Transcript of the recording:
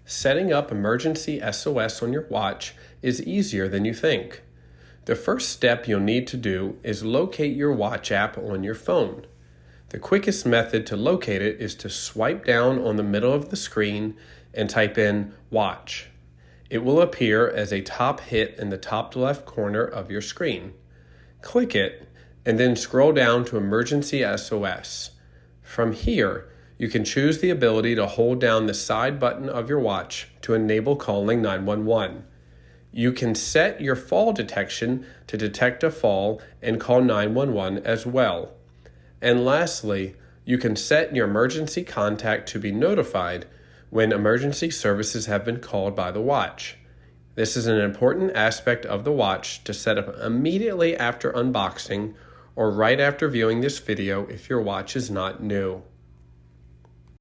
Setting up Emergency SOS on your watch is easier than you think. The first step you'll need to do is locate your watch app on your phone. The quickest method to locate it is to swipe down on the middle of the screen and type in Watch. It will appear as a top hit in the top left corner of your screen. Click it and then scroll down to Emergency SOS. From here, you can choose the ability to hold down the side button of your watch to enable calling 911. You can set your fall detection to detect a fall and call 911 as well. And lastly, you can set your emergency contact to be notified when emergency services have been called by the watch. This is an important aspect of the watch to set up immediately after unboxing or right after viewing this video if your watch is not new.